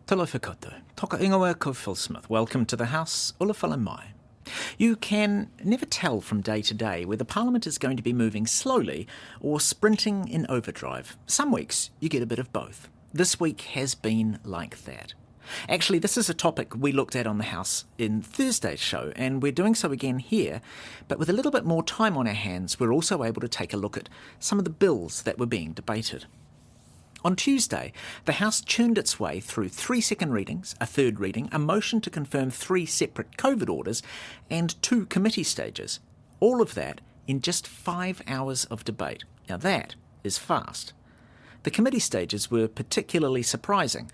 Talo whakato, toka ingoa ko Phil Smith. Welcome to the House, ulawhala mai. You can never tell from day to day whether Parliament is going to be moving slowly or sprinting in overdrive. Some weeks you get a bit of both. This week has been like that. Actually, this is a topic we looked at on the House in Thursday's show, and we're doing so again here, but with a little bit more time on our hands, we're also able to take a look at some of the bills that were being debated. On Tuesday, the House churned its way through 3 second readings, a third reading, a motion to confirm 3 separate COVID orders, and 2 committee stages. All of that in just 5 hours of debate. Now that is fast. The committee stages were particularly surprising,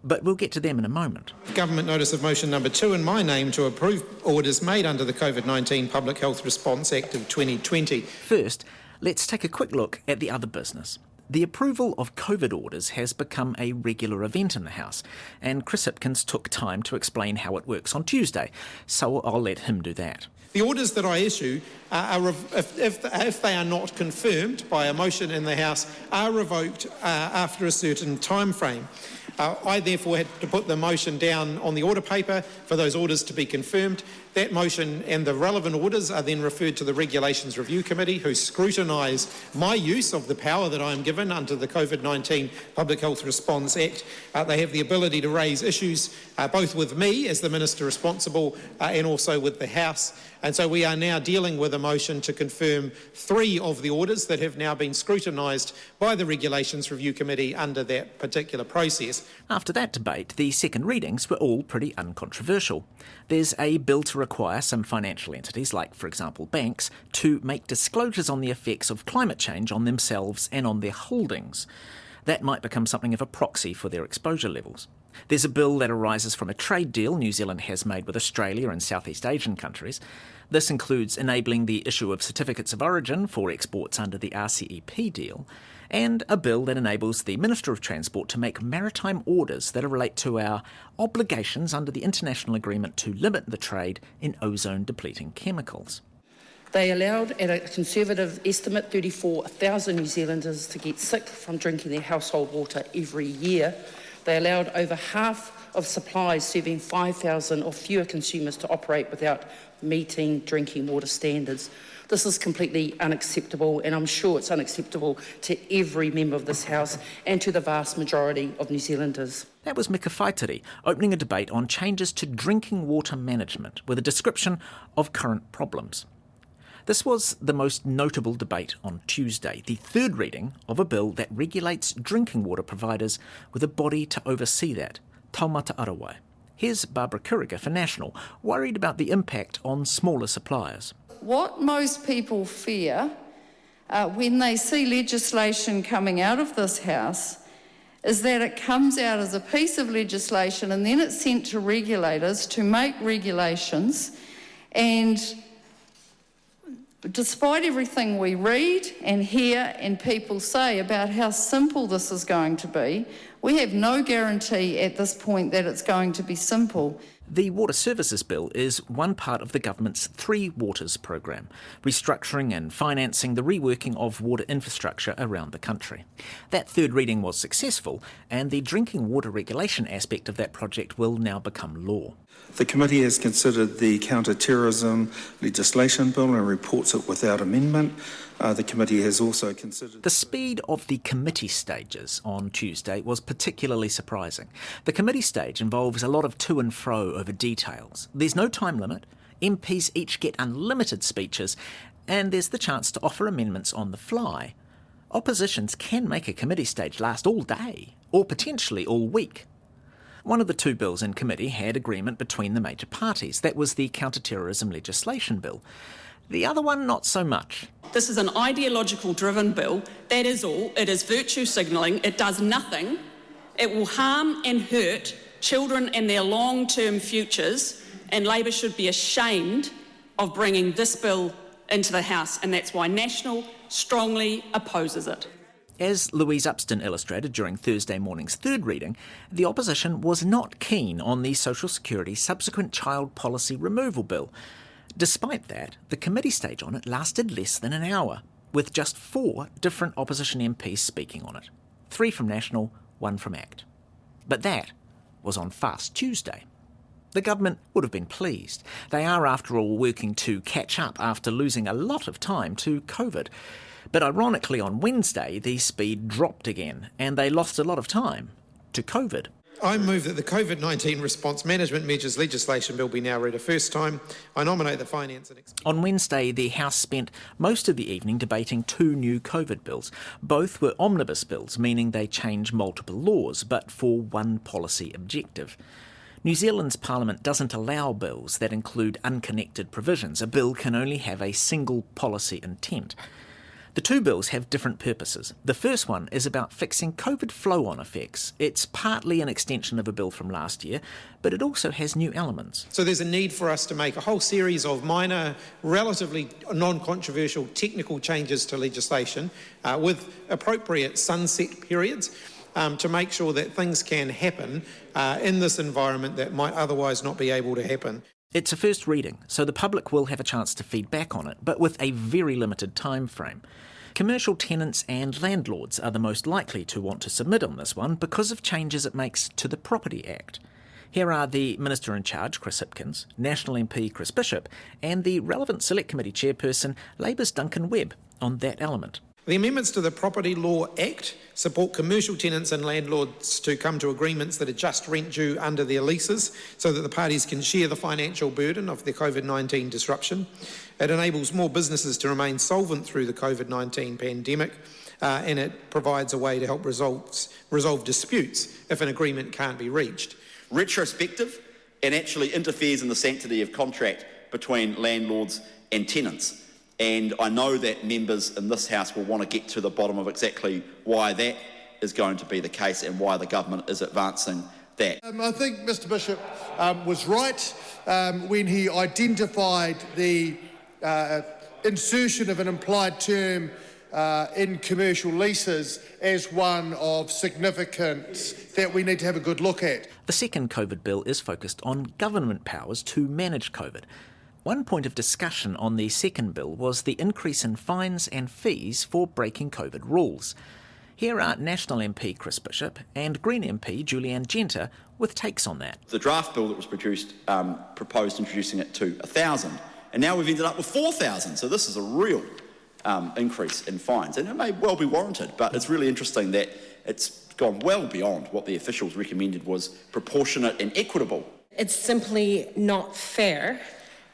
but we'll get to them in a moment. Government notice of motion number 2 in my name to approve orders made under the COVID-19 Public Health Response Act of 2020. First, let's take a quick look at the other business. The approval of COVID orders has become a regular event in the House, and Chris Hipkins took time to explain how it works on Tuesday, so I'll let him do that. The orders that I issue, if they are not confirmed by a motion in the House, are revoked after a certain time frame. I therefore had to put the motion down on the order paper for those orders to be confirmed. That motion and the relevant orders are then referred to the Regulations Review Committee, who scrutinise my use of the power that I am given under the COVID-19 Public Health Response Act. They have the ability to raise issues both with me as the Minister responsible and also with the House. And so we are now dealing with a motion to confirm 3 of the orders that have now been scrutinised by the Regulations Review Committee under that particular process. After that debate, the second readings were all pretty uncontroversial. There's a bill to require some financial entities, like for example banks, to make disclosures on the effects of climate change on themselves and on their holdings. That might become something of a proxy for their exposure levels. There's a bill that arises from a trade deal New Zealand has made with Australia and Southeast Asian countries. This includes enabling the issue of certificates of origin for exports under the RCEP deal, and a bill that enables the Minister of Transport to make maritime orders that relate to our obligations under the international agreement to limit the trade in ozone-depleting chemicals. They allowed, at a conservative estimate, 34,000 New Zealanders to get sick from drinking their household water every year. They allowed over half of supplies serving 5,000 or fewer consumers to operate without meeting drinking water standards. This is completely unacceptable, and I'm sure it's unacceptable to every member of this House and to the vast majority of New Zealanders. That was Mika Whaitiri opening a debate on changes to drinking water management with a description of current problems. This was the most notable debate on Tuesday, the third reading of a bill that regulates drinking water providers with a body to oversee that, Taumata Arawai. Here's Barbara Kuriga for National, worried about the impact on smaller suppliers. What most people fear when they see legislation coming out of this House is that it comes out as a piece of legislation and then it's sent to regulators to make regulations, and despite everything we read and hear and people say about how simple this is going to be, we have no guarantee at this point that it's going to be simple. The Water Services Bill is one part of the government's 3 Waters programme, restructuring and financing the reworking of water infrastructure around the country. That third reading was successful, and the drinking water regulation aspect of that project will now become law. The committee has considered the counter-terrorism legislation bill and reports it without amendment. The committee has also considered... The speed of the committee stages on Tuesday was particularly surprising. The committee stage involves a lot of to and fro over details. There's no time limit, MPs each get unlimited speeches, and there's the chance to offer amendments on the fly. Oppositions can make a committee stage last all day, or potentially all week. One of the 2 bills in committee had agreement between the major parties. That was the counter-terrorism legislation bill. The other one, not so much. This is an ideological-driven bill. That is all. It is virtue signalling. It does nothing. It will harm and hurt children and their long-term futures, and Labor should be ashamed of bringing this bill into the House, and that's why National strongly opposes it. As Louise Upston illustrated during Thursday morning's third reading, the opposition was not keen on the Social Security Subsequent Child Policy Removal Bill. Despite that, the committee stage on it lasted less than an hour, with just 4 different opposition MPs speaking on it. 3 from National, 1 from ACT. But that was on Fast Tuesday. The government would have been pleased. They are, after all, working to catch up after losing a lot of time to COVID. But ironically, on Wednesday, the speed dropped again, and they lost a lot of time to COVID. I move that the COVID-19 Response Management Measures legislation bill be now read a first time. I nominate the Finance and... On Wednesday, the House spent most of the evening debating two new COVID bills. Both were omnibus bills, meaning they change multiple laws, but for one policy objective. New Zealand's Parliament doesn't allow bills that include unconnected provisions. A bill can only have a single policy intent. The two bills have different purposes. The first one is about fixing COVID flow-on effects. It's partly an extension of a bill from last year, but it also has new elements. So there's a need for us to make a whole series of minor, relatively non-controversial technical changes to legislation with appropriate sunset periods to make sure that things can happen in this environment that might otherwise not be able to happen. It's a first reading, so the public will have a chance to feed back on it, but with a very limited time frame. Commercial tenants and landlords are the most likely to want to submit on this one because of changes it makes to the Property Act. Here are the Minister in Charge, Chris Hipkins, National MP Chris Bishop, and the relevant Select Committee Chairperson, Labour's Duncan Webb, on that element. The amendments to the Property Law Act support commercial tenants and landlords to come to agreements that adjust rent due under their leases so that the parties can share the financial burden of the COVID-19 disruption. It enables more businesses to remain solvent through the COVID-19 pandemic and it provides a way to help resolve disputes if an agreement can't be reached. Retrospective and actually interferes in the sanctity of contract between landlords and tenants. And I know that members in this House will want to get to the bottom of exactly why that is going to be the case and why the government is advancing that. I think Mr Bishop was right when he identified the insertion of an implied term in commercial leases as one of significance that we need to have a good look at. The second COVID bill is focused on government powers to manage COVID. One point of discussion on the second bill was the increase in fines and fees for breaking COVID rules. Here are National MP Chris Bishop and Green MP Julianne Genter with takes on that. The draft bill that was produced proposed introducing it to 1,000, and now we've ended up with 4,000. So this is a real increase in fines, and it may well be warranted, but it's really interesting that it's gone well beyond what the officials recommended was proportionate and equitable. It's simply not fair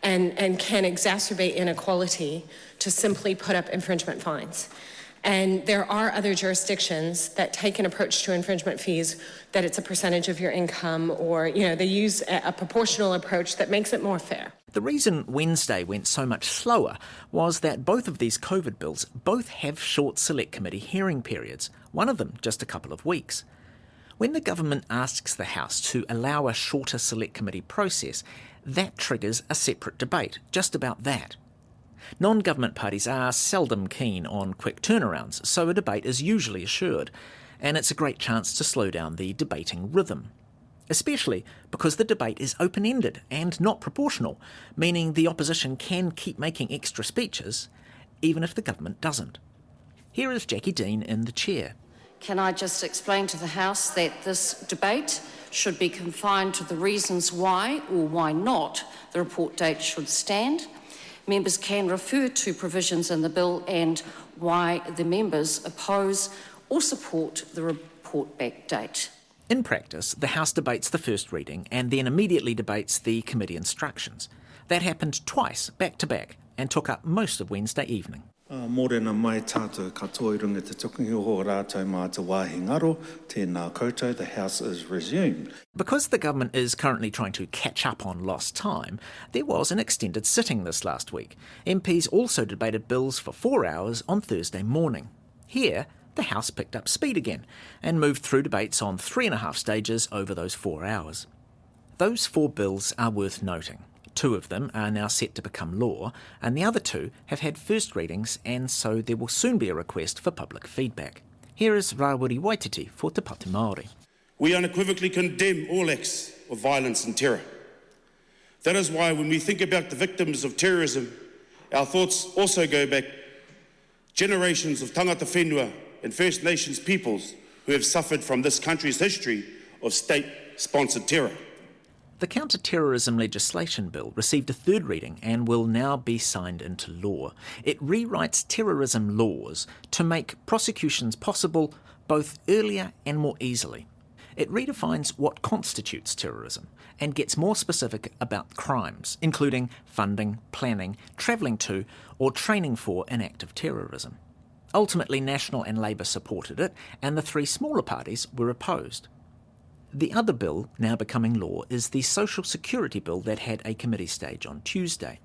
and can exacerbate inequality to simply put up infringement fines. And there are other jurisdictions that take an approach to infringement fees that it's a percentage of your income or, they use a proportional approach that makes it more fair. The reason Wednesday went so much slower was that both of these COVID bills both have short Select Committee hearing periods, one of them just a couple of weeks. When the government asks the House to allow a shorter Select Committee process, that triggers a separate debate, just about that. Non-government parties are seldom keen on quick turnarounds, so a debate is usually assured, and it's a great chance to slow down the debating rhythm. Especially because the debate is open-ended and not proportional, meaning the opposition can keep making extra speeches, even if the government doesn't. Here is Jackie Dean in the chair. Can I just explain to the House that this debate should be confined to the reasons why or why not the report date should stand. Members can refer to provisions in the bill and why the members oppose or support the report back date. In practice, the House debates the first reading and then immediately debates the committee instructions. That happened twice, back to back, and took up most of Wednesday evening. Mōrena mai tātou katoa I runga te tukungi o rātou mā te wāhi ngaro, tēnā koutou, the House is resumed. Because the government is currently trying to catch up on lost time, there was an extended sitting this last week. MPs also debated bills for 4 hours on Thursday morning. Here, the House picked up speed again and moved through debates on 3.5 stages over those 4 hours. Those 4 bills are worth noting. 2 of them are now set to become law, and the other 2 have had first readings, and so there will soon be a request for public feedback. Here is Rawiri Waititi for Te Pāti Māori. We unequivocally condemn all acts of violence and terror. That is why when we think about the victims of terrorism, our thoughts also go back generations of tangata whenua and First Nations peoples who have suffered from this country's history of state state-sponsored terror. The counter-terrorism legislation bill received a third reading and will now be signed into law. It rewrites terrorism laws to make prosecutions possible both earlier and more easily. It redefines what constitutes terrorism and gets more specific about crimes, including funding, planning, travelling to, or training for an act of terrorism. Ultimately, National and Labour supported it, and the three smaller parties were opposed. The other bill now becoming law is the Social Security Bill that had a committee stage on Tuesday.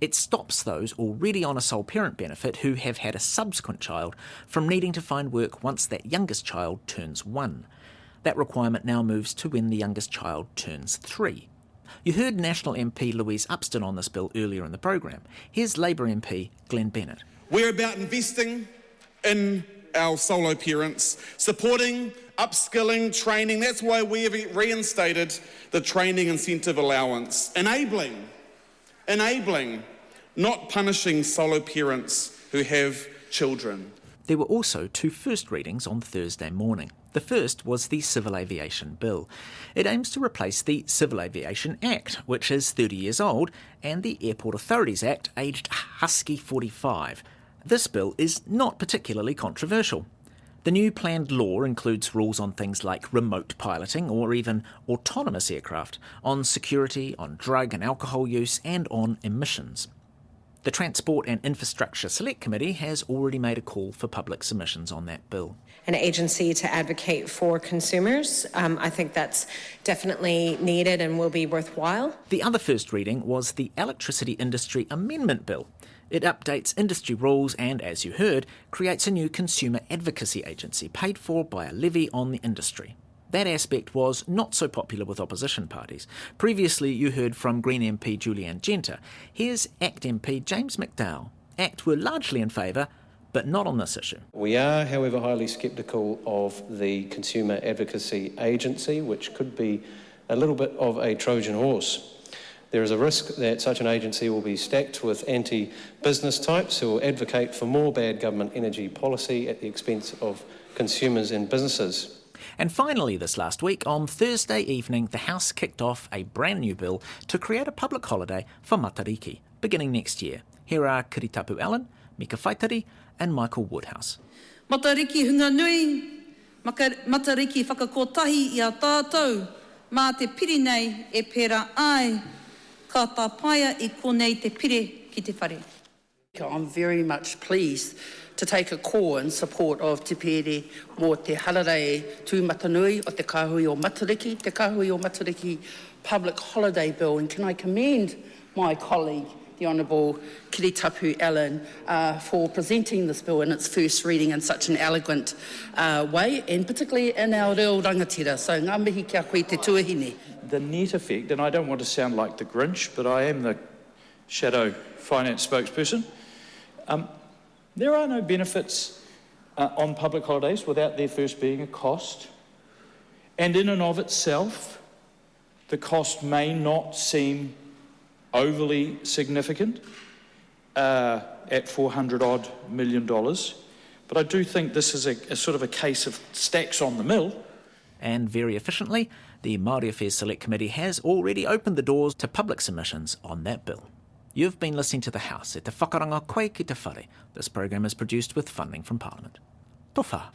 It stops those already on a sole parent benefit who have had a subsequent child from needing to find work once that youngest child turns 1. That requirement now moves to when the youngest child turns 3. You heard National MP Louise Upston on this bill earlier in the program. Here's Labour MP Glenn Bennett. We're about investing in our solo parents, supporting upskilling, training. That's why we have reinstated the training incentive allowance, enabling, not punishing solo parents who have children. There were also two first readings on Thursday morning. The first was the Civil Aviation Bill. It aims to replace the Civil Aviation Act, which is 30 years old, and the Airport Authorities Act, aged husky 45. This bill is not particularly controversial. The new planned law includes rules on things like remote piloting or even autonomous aircraft, on security, on drug and alcohol use, and on emissions. The Transport and Infrastructure Select Committee has already made a call for public submissions on that bill. An agency to advocate for consumers. I think that's definitely needed and will be worthwhile. The other first reading was the Electricity Industry Amendment Bill. It updates industry rules and, as you heard, creates a new consumer advocacy agency paid for by a levy on the industry. That aspect was not so popular with opposition parties. Previously, you heard from Green MP Julianne Genter. Here's ACT MP James McDowell. ACT were largely in favour, but not on this issue. We are, however, highly sceptical of the Consumer Advocacy Agency, which could be a little bit of a Trojan horse. There is a risk that such an agency will be stacked with anti-business types who will advocate for more bad government energy policy at the expense of consumers and businesses. And finally this last week, on Thursday evening, the House kicked off a brand new bill to create a public holiday for Matariki, beginning next year. Here are Kiritapu Allen, Mika Whaitari and Michael Woodhouse. Matariki hunga nui, matariki whakakotahi i a tātou, mā te piri nei e pera ai, ka tā paia I konei te pire ki te whare. I'm very much pleased to take a call in support of Te Pere mō te holiday tūmatanui o te Kāhui o Matariki public holiday bill. And can I commend my colleague, the Honourable Kiritapu Allen, for presenting this bill in its first reading in such an elegant way, and particularly in our reo rangatira. So ngā mihi kia koe te tuahine. The net effect, and I don't want to sound like the Grinch, but I am the shadow finance spokesperson, there are no benefits on public holidays without there first being a cost. And in and of itself, the cost may not seem overly significant at $400 million, but I do think this is a sort of a case of stacks on the mill. And very efficiently, the Māori Affairs Select Committee has already opened the doors to public submissions on that bill. You've been listening to The House, e te whakaranga koe ki te whare. This program is produced with funding from Parliament. Tofa.